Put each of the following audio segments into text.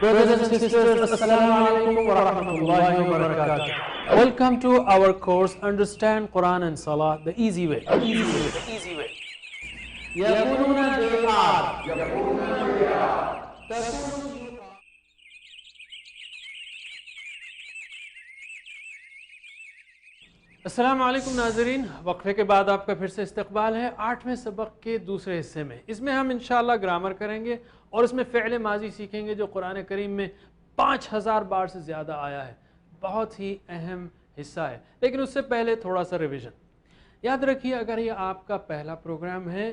Brothers and sisters, Assalamu alaikum wa rahmatullahi wa barakatuh. Welcome to our course Understand Quran and Salah the easy way. يقولون السلام علیکم ناظرین، وقفے کے بعد آپ کا پھر سے استقبال ہے 8ویں سبق کے دوسرے حصے میں۔ اس میں ہم انشاءاللہ گرامر کریں گے اور اس میں فعل ماضی سیکھیں گے جو قرآن کریم میں 5000 بار سے زیادہ آیا ہے، بہت ہی اہم حصہ ہے۔ لیکن اس سے پہلے تھوڑا سا ریویژن یاد رکھیے، اگر یہ آپ کا پہلا پروگرام ہے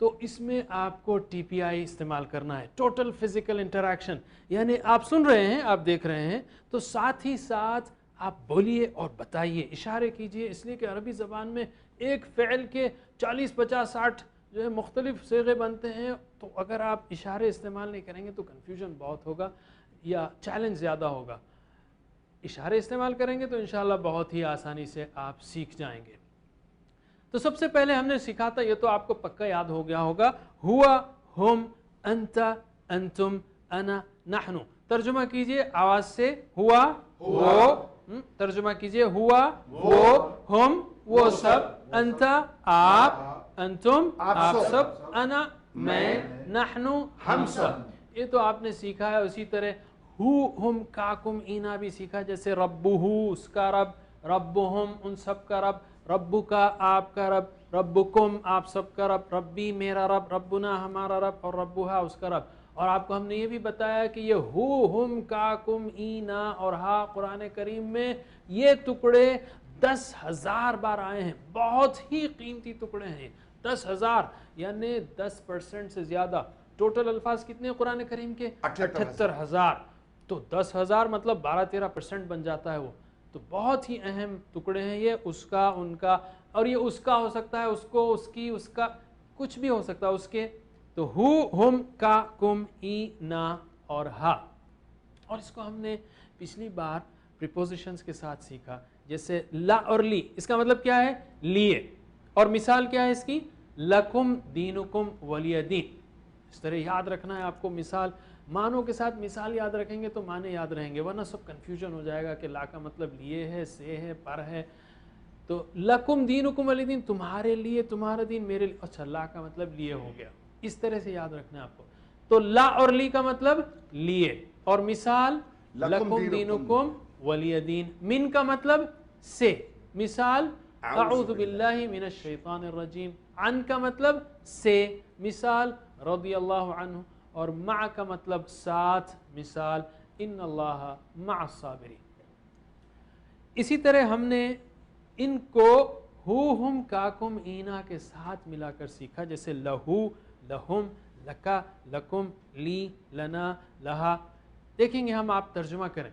تو اس میں آپ کو ٹی پی آئی استعمال کرنا ہے، ٹوٹل فزیکل انٹریکشن، یعنی آپ سن رہے ہیں، آپ دیکھ رہے ہیں تو ساتھ ہی ساتھ آپ بولیے اور بتائیے، اشارے کیجئے، اس لیے کہ عربی زبان میں ایک فعل کے 40 50 60 جو ہے مختلف صیغے بنتے ہیں، تو اگر آپ اشارے استعمال نہیں کریں گے تو کنفیوژن بہت ہوگا یا چیلنج زیادہ ہوگا۔ اشارے استعمال کریں گے تو انشاءاللہ بہت ہی آسانی سے آپ سیکھ جائیں گے۔ تو سب سے پہلے ہم نے سیکھا تھا، یہ تو آپ کو پکا یاد ہو گیا ہوگا، ہوا، ہم، انت، انتم، انا، نحن۔ ترجمہ کیجئے آواز سے، ہوا، وہ، ترجمہ کیجئے ہوا، وہ، ہم، وہ سب، انت، آپ، انتم، آپ سب، انا، میں، نحن، ہم سب۔ یہ تو آپ نے سیکھا ہے۔ اسی طرح ہو، ہم، کاکم، اینا بھی سیکھا، جیسے ربہو اس کا رب، ربہم ان سب کا رب، ربو کا آپ کا رب، ربکم آپ سب کا رب، ربی میرا رب، ربنا ہمارا رب، اور ربوہا اس کا رب۔ اور آپ کو ہم نے یہ بھی بتایا کہ یہ ہو، ہم، کاکم، اینا اور ہا قرآن کریم میں یہ ٹکڑے 10,000 بار آئے ہیں، بہت ہی قیمتی ٹکڑے ہیں۔ 10,000 یعنی 10% سے زیادہ۔ ٹوٹل الفاظ کتنے ہیں قرآن کریم کے؟ 78,000۔ تو 10,000 مطلب 12-13% بن جاتا ہے وہ۔ تو بہت ہی اہم ٹکڑے ہیں یہ، اس کا، ان کا، اور یہ اس کا ہو سکتا ہے، اس کو، اس کی، اس کا، کچھ بھی ہو سکتا ہے اس کے۔ تو ہو، ہم، کا، کم، ای، نا اور ہا۔ اور اس کو ہم نے پچھلی بار پریپوزیشنز کے ساتھ سیکھا، جیسے لا اور لی، اس کا مطلب کیا ہے؟ لیے۔ اور مثال کیا ہے اس کی؟ لکم دینکم ولی دین۔ اس طرح یاد رکھنا ہے آپ کو، مثال معنوں کے ساتھ مثال یاد رکھیں گے تو معنی یاد رہیں گے، ورنہ سب کنفیوژن ہو جائے گا کہ لا کا مطلب لیے ہے، سے ہے، پر ہے۔ تو لکم دینکم ولی دین، تمہارے لیے تمہارا دین، میرے لیے، اچھا لا کا مطلب لیے ہو گیا، اس طرح سے یاد رکھنا ہے آپ کو۔ تو لا اور لی کا مطلب لیے، اور مثال لکم دینکم ولی دین۔ من کا مطلب سے، مثال اعوذ باللہ من الشیطان الرجیم۔ عن کا مطلب سے، مثال رضی اللہ عنہ۔ اور مع کا مطلب ساتھ، مثال ان اللہ مع الصابرین۔ اسی طرح ہم نے ان کو ہو، ہم، کاکم، اینا کے ساتھ ملا کر سیکھا، جیسے لہو، لہم، لکا، لکم، لی، لنا، لہا۔ دیکھیں گے ہم، آپ ترجمہ کریں۔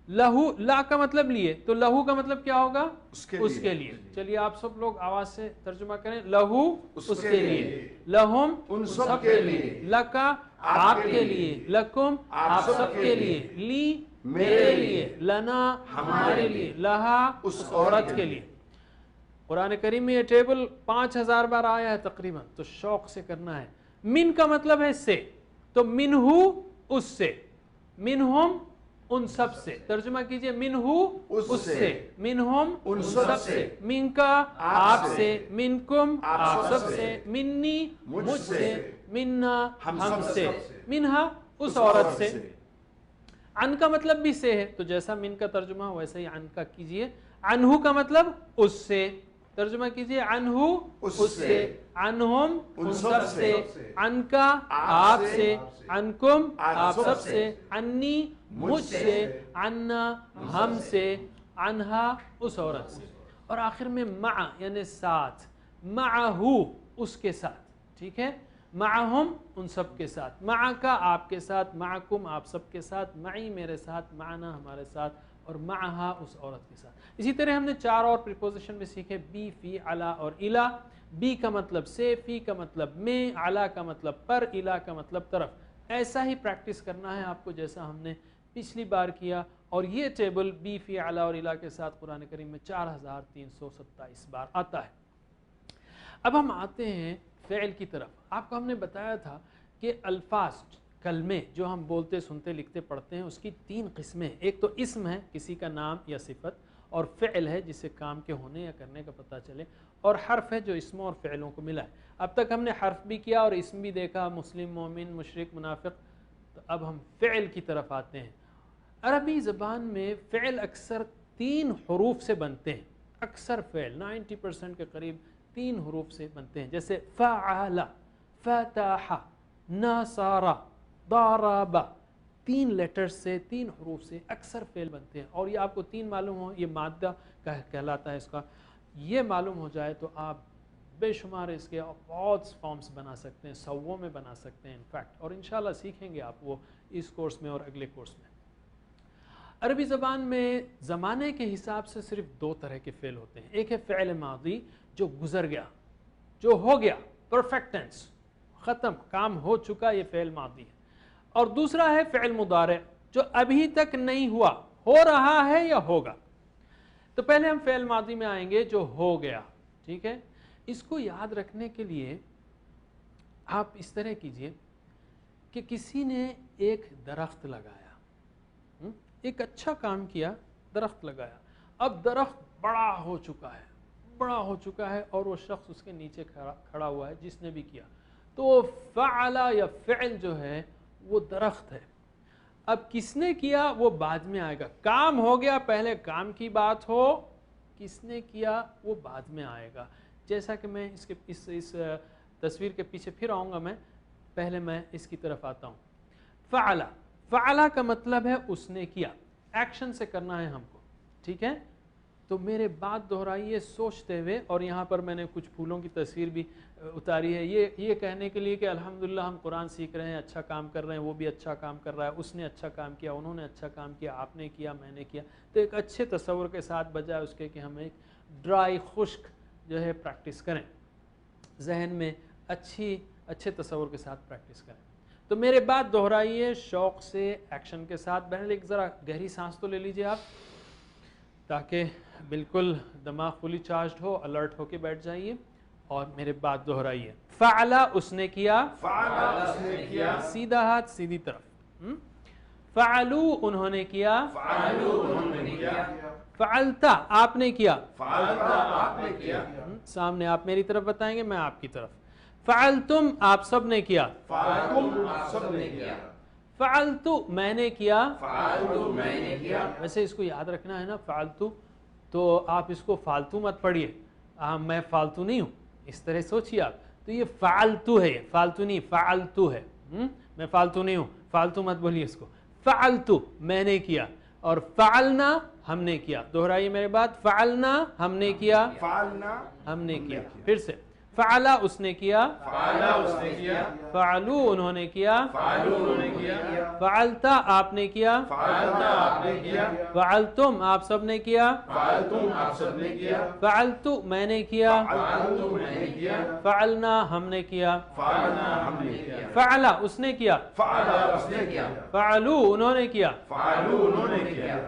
لہو، لا کا مطلب لیے، تو لہو کا مطلب کیا ہوگا؟ اس کے لیے۔ چلیے آپ سب لوگ آواز سے ترجمہ کریں۔ لہو اس کے لیے، لہم ان سب کے لیے، لکا آپ کے لیے، لکم آپ سب کے لیے، لی میرے لیے، لنا ہمارے لیے، لہا اس عورت کے لیے۔ قرآن کریم میں یہ ٹیبل 5000 بار آیا ہے تقریباً، تو شوق سے کرنا ہے۔ من کا مطلب ہے سے، تو منہو اس سے، منہم ان سب سے۔ ترجمہ کیجئے، منہو اس سے، منہم ان سب سے، من کا آپ سے، منکم آپ سب سے، منی مجھ سے، منا ہم سے، منہا اس عورت سے۔ عن کا مطلب بھی سے ہے، تو جیسا من کا ترجمہ ویسا ہی عن کا کیجئے۔ عنہ کا مطلب اس سے، ترجمہ کیجئے عنہ اس سے، عنہم ان سب سے، عن کا آپ سے، عنکم آپ سب سے، عنی مجھ سے، عنا ہم سے، عنہا اس عورت سے۔ اور آخر میں مع یعنی ساتھ، معہو اس کے ساتھ، ٹھیک ہے؟ معہم ان سب کے ساتھ، معکا آپ کے ساتھ، معکم آپ سب کے ساتھ، معی میرے ساتھ، معنا ہمارے ساتھ، اور معہا اس عورت کے ساتھ۔ اسی طرح ہم نے 4 اور پریپوزیشن میں سیکھے، بی، فی، علا اور الا۔ بی کا مطلب سے، فی کا مطلب میں، علا کا مطلب پر، الا کا مطلب طرف۔ ایسا ہی پریکٹس کرنا ہے آپ کو جیسا ہم نے پچھلی بار کیا، اور یہ ٹیبل بی، فی، علا اور الا کے ساتھ قرآن کریم میں 4327 بار آتا ہے۔ اب ہم آتے ہیں فعل کی طرف۔ آپ کو ہم نے بتایا تھا کہ الفاظ کلمے جو ہم بولتے سنتے لکھتے پڑھتے ہیں اس کی 3 قسمیں ہیں. ایک تو اسم ہے کسی کا نام یا صفت، اور فعل ہے جسے کام کے ہونے یا کرنے کا پتہ چلے، اور حرف ہے جو اسموں اور فعلوں کو ملا ہے. اب تک ہم نے حرف بھی کیا اور اسم بھی دیکھا، مسلم، مومن، مشرک، منافق. تو اب ہم فعل کی طرف آتے ہیں. عربی زبان میں فعل اکثر 3 حروف سے بنتے ہیں. اکثر فعل 90% کے قریب 3 حروف سے بنتے ہیں، جیسے فعل، فتح، نصر، ضرب. 3 لیٹر سے 3 حروف سے اکثر فعل بنتے ہیں. اور یہ آپ کو 3 معلوم ہو، یہ مادہ کہلاتا ہے اس کا. یہ معلوم ہو جائے تو آپ بے شمار اس کے بہت فارمز بنا سکتے ہیں، سووں میں بنا سکتے ہیں انفیکٹ، اور انشاءاللہ سیکھیں گے آپ وہ اس کورس میں اور اگلے کورس میں. عربی زبان میں زمانے کے حساب سے صرف 2 طرح کے فعل ہوتے ہیں. ایک ہے فعل ماضی جو گزر گیا، جو ہو گیا، پرفیکٹ ٹینس، ختم، کام ہو چکا، یہ فعل ماضی ہے. اور دوسرا ہے فعل مضارع جو ابھی تک نہیں ہوا، ہو رہا ہے یا ہوگا. تو پہلے ہم فعل ماضی میں آئیں گے جو ہو گیا. ٹھیک ہے، اس کو یاد رکھنے کے لیے آپ اس طرح کیجئے کہ کسی نے ایک درخت لگایا، ایک اچھا کام کیا، درخت لگایا. اب درخت بڑا ہو چکا ہے اور وہ شخص اس کے نیچے کھڑا ہوا ہے جس نے بھی کیا. تو فعل یا فعل جو ہے وہ درخت ہے. اب کس نے کیا وہ بعد میں آئے گا. کام ہو گیا، پہلے کام کی بات ہو، کس نے کیا وہ بعد میں آئے گا. جیسا کہ میں اس تصویر کے پیچھے پھر آؤں گا، پہلے میں اس کی طرف آتا ہوں. فعل کا مطلب ہے اس نے کیا، ایکشن سے کرنا ہے ہم کو. ٹھیک ہے، تو میرے بات دہرائیے سوچتے ہوئے. اور یہاں پر میں نے کچھ پھولوں کی تصویر بھی اتاری ہے، یہ کہنے کے لیے کہ الحمدللہ ہم قرآن سیکھ رہے ہیں، اچھا کام کر رہے ہیں، وہ بھی اچھا کام کر رہا ہے، اس نے اچھا کام کیا، انہوں نے اچھا کام کیا، آپ نے کیا، میں نے کیا. تو ایک اچھے تصور کے ساتھ، بجائے اس کے کہ ہم ایک ڈرائی خشک جو ہے پریکٹس کریں، ذہن میں اچھے تصور کے ساتھ پریکٹس کریں. تو میرے بات دہرائیے شوق سے، ایکشن کے ساتھ. بہرحال ایک ذرا گہری سانس تو لے لیجئے آپ، تاکہ بالکل دماغ فلی چارجڈ ہو، الرٹ ہو کے بیٹھ جائیے اور میرے بات دہرائیے. فعل اس نے کیا، سیدھا ہاتھ سیدھی طرف. فعلو انہوں نے کیا، فعلتا آپ نے کیا، سامنے آپ میری طرف بتائیں گے، میں آپ کی طرف. فعلتم آپ سب نے کیا، فعلتو میں نے کیا. ویسے اس کو یاد رکھنا ہے نا، فعلتو، تو آپ اس کو فالتو مت پڑھیے، میں فالتو نہیں ہوں، اس طرح سوچیے آپ. تو یہ فعلتو ہے، فالتو نہیں، فعلتو ہے. میں فالتو نہیں ہوں، فالتو مت بولیے اس کو. فعلتو میں نے کیا، اور فعلنا ہم نے کیا. دہرائیے میرے بات، فعلنا ہم نے کیا، ہم نے کیا. پھر سے، فعلا اس نے کیا، فعلو انہوں نے کیا، فعلتا آپ نے کیا، فعلتم آپ سب نے کیا، فعلتو میں نے کیا، فعلنا ہم نے کیا. فعلا اس نے کیا، فعلو انہوں نے کیا،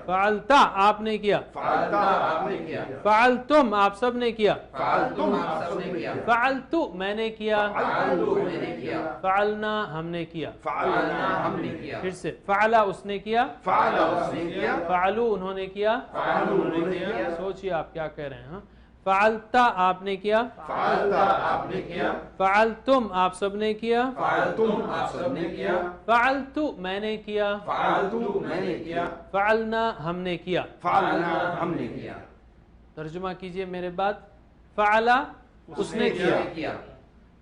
فعلتا آپ نے کیا، فعلتم آپ سب نے کیا، فعلتو میں نے کیا، فعلنا ہم نے کیا. پھر سے، فعلا اس نے کیا، فعلو انہوں نے کیا. سوچئے آپ کیا کہہ رہے ہیں. فعلتا آپ نے کیا، فعلتم آپ سب نے کیا، فعلتو میں نے کیا، فعلنا ہم نے کیا. ترجمہ کیجئے میرے بعد. فعلا اس نے کیا،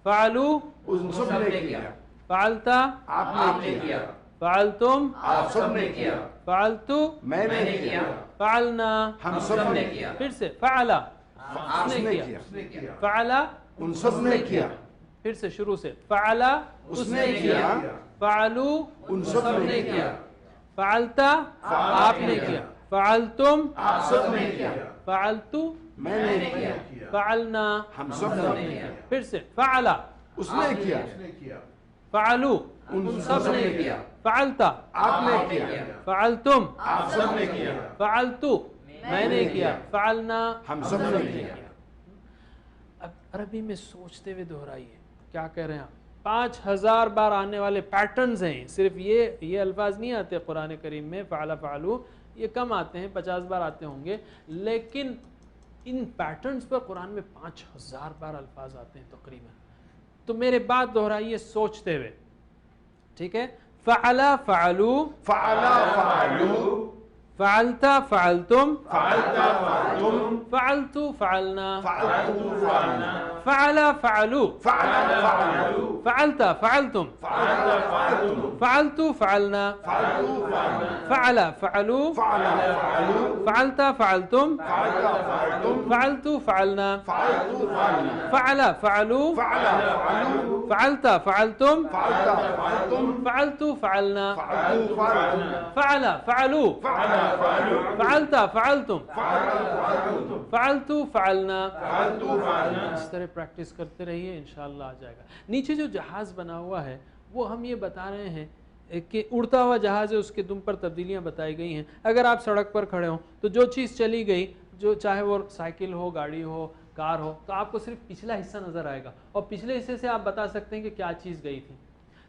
فعلو ان سب نے کیا، فعلتا آپ نے کیا، فعلتم آپ سب نے کیا، فعلتو میں نے کیا، فعلنا ہم سب نے کیا. پھر سے، فعلا آپ اس نے کیا، فعلا ان سب نے کیا، پھر سے شروع سے، فعلا اس نے کیا، فعلو ان سب نے کیا، فعلتا آپ نے کیا، فعلتم آپ سب نے کیا، فعلتو میں نے کیا، فعلنا ہم سب نے کیا. پھر سے، فعلا اس نے کیا، فعلو ان سب نے کیا، فعلتا آپ نے کیا، فعلتم آپ سب نے کیا، فعلتو میں نے کیا، فعلنا ہم سب نے کیا. اب عربی میں سوچتے ہوئے دہرائیے کیا کہہ رہے ہیں آپ. 5000 بار آنے والے پیٹرنز ہیں. صرف یہ الفاظ نہیں آتے قرآن کریم میں فعل فعلو، یہ کم آتے ہیں، 50 بار آتے ہوں گے، لیکن ان پیٹرنز پر قرآن میں 5000 بار الفاظ آتے ہیں تقریباً. تو میرے بات دہرائیے سوچتے ہوئے، ٹھیک ہے؟ فعل فعلو، فعل فعلو، فعلت فعلتم، فعلت فعلتم، فعلت فعلنا، فعلت فعلنا، فعل فعلو، فعل فعلو، فعلت فعلتم، فعلت فعلتم، فعلت فعلنا، فعلت فعلنا، فعل فعلو، فعل فعلو، فعلت فعلتم، فعلت فعلتم، فعلت فعلنا، فعلت فعلنا، فعل فعلو، فعل فعلو، فعلت فعلتم، فعلت فعلتم، فعلت فعلنا، فعلت فعلنا، فعل فعلو، فعل فعلو، فعلت فعلتم، فعلت فعلتم، فعلت فعلنا. فعلت فعلنا. اس طرح پریکٹس کرتے رہیے، انشاءاللہ آ جائے گا. نیچے جو جہاز بنا ہوا ہے وہ ہم یہ بتا رہے ہیں کہ اڑتا ہوا جہاز ہے، اس کے دم پر تبدیلیاں بتائی گئی ہیں. اگر آپ سڑک پر کھڑے ہوں تو جو چیز چلی گئی، جو چاہے وہ سائیکل ہو، گاڑی ہو، کار ہو، تو آپ کو صرف پچھلا حصہ نظر آئے گا اور پچھلے حصے سے آپ بتا سکتے ہیں کہ کیا چیز گئی تھی.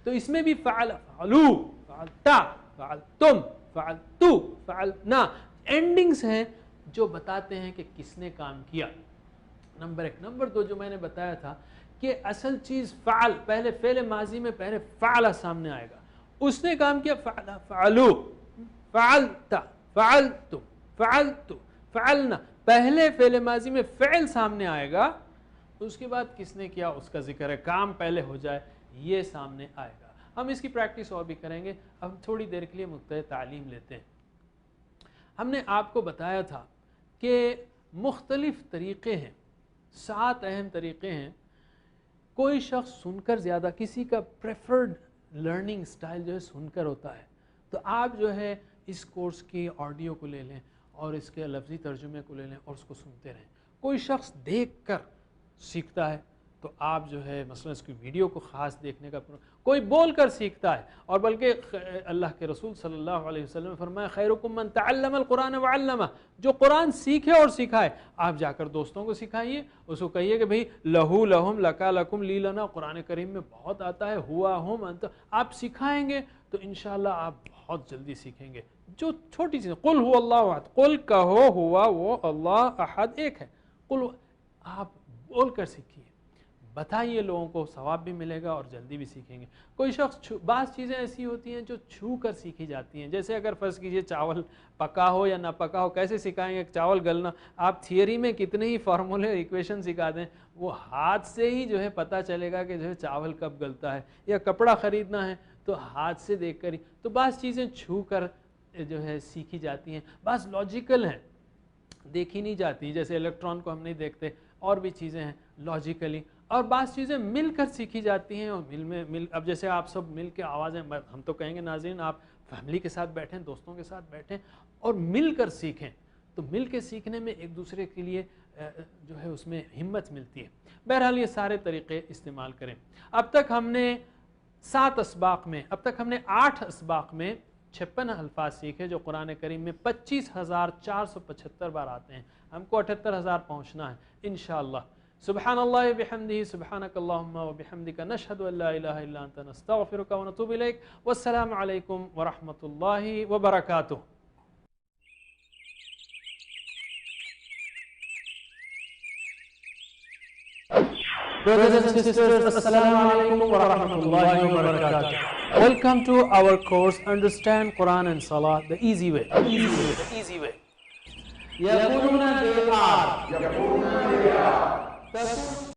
تو اس میں بھی فعل فعلو، فعلتا، فعلتم، فعلتو، فعلنا اینڈنگز ہیں جو بتاتے ہیں کہ کس نے کام کیا. نمبر 1. نمبر 2 جو میں نے بتایا تھا کہ اصل چیز فعل، پہلے فعل ماضی میں پہلے فعل سامنے آئے گا. اس نے کام کیا، فعل فعلو، فعلت، فعلتم، فعلتو، فعلنا. پہلے فعل ماضی میں فعل سامنے آئے گا، اس کے بعد کس نے کیا اس کا ذکر ہے. کام پہلے ہو جائے یہ سامنے آئے گا. ہم اس کی پریکٹس اور بھی کریں گے. اب تھوڑی دیر کے لیے نقطۂ تعلیم لیتے ہیں. ہم نے آپ کو بتایا تھا کہ مختلف طریقے ہیں، 7 اہم طریقے ہیں. کوئی شخص سن کر زیادہ، کسی کا پریفرڈ لرننگ سٹائل جو ہے سن کر ہوتا ہے. تو آپ جو ہے اس کورس کی آڈیو کو لے لیں اور اس کے لفظی ترجمے کو لے لیں اور اس کو سنتے رہیں. کوئی شخص دیکھ کر سیکھتا ہے تو آپ جو ہے مثلا اس کی ویڈیو کو خاص دیکھنے کا، کوئی بول کر سیکھتا ہے. اور بلکہ اللہ کے رسول صلی اللہ علیہ وسلم نے فرمایا خیرکم من تعلم القرآن وعلمہ، جو قرآن سیکھے اور سکھائے. آپ جا کر دوستوں کو سکھائیے، اس کو کہیے کہ بھئی لہو لہم لکا لکم لی لنا، قرآن کریم میں بہت آتا ہے ہوا ہم انت. آپ سکھائیں گے تو انشاءاللہ آپ بہت جلدی سیکھیں گے. جو چھوٹی چیز، قل هو اللہ احد، قل کہو ہوا وہ اللہ احد ایک ہے. قل، آپ بول کر سیکھیے، بتائیے لوگوں کو، ثواب بھی ملے گا اور جلدی بھی سیکھیں گے. کوئی شخص بعض چیزیں ایسی ہوتی ہیں جو چھو کر سیکھی جاتی ہیں. جیسے اگر فرض کیجئے چاول پکا ہو یا نہ پکا ہو، کیسے سکھائیں گے چاول گلنا؟ آپ تھیوری میں کتنے ہی فارمولے ایکویشن سکھا دیں، وہ ہاتھ سے ہی جو ہے پتہ چلے گا کہ جو ہے چاول کب گلتا ہے. یا کپڑا خریدنا ہے تو ہاتھ سے دیکھ کر ہی. تو بعض چیزیں چھو کر جو ہے سیکھی جاتی ہیں، بعض لاجیکل ہیں دیکھی نہیں جاتی، جیسے الیکٹران کو ہم نہیں دیکھتے، اور بھی چیزیں ہیں لاجیکلی. اور بعض چیزیں مل کر سیکھی جاتی ہیں، اور اب جیسے آپ سب مل کے آوازیں، ہم تو کہیں گے ناظرین آپ فیملی کے ساتھ بیٹھیں، دوستوں کے ساتھ بیٹھیں اور مل کر سیکھیں. تو مل کے سیکھنے میں ایک دوسرے کے لیے جو ہے اس میں ہمت ملتی ہے. بہرحال یہ سارے طریقے استعمال کریں. اب تک ہم نے 7 اسباق میں، اب تک ہم نے 8 اسباق میں 56 الفاظ سیکھے جو قرآن کریم میں 25,475 بار آتے ہیں. ہم کو 78,000 پہنچنا ہے انشاءاللہ. سبحان اللہ بحمدہ، سبحانک اللہم وبحمدک، نشہد ان لا الہ الا انت، نستغفرک ونتوب الیک. والسلام علیکم ورحمۃ اللہ وبرکاتہ. Brothers and sisters, Assalamu alaikum wa rahmatullahi wa barakatuh. Welcome to our course Understand Quran and Salah the easy way. Easy way. يقولون they are.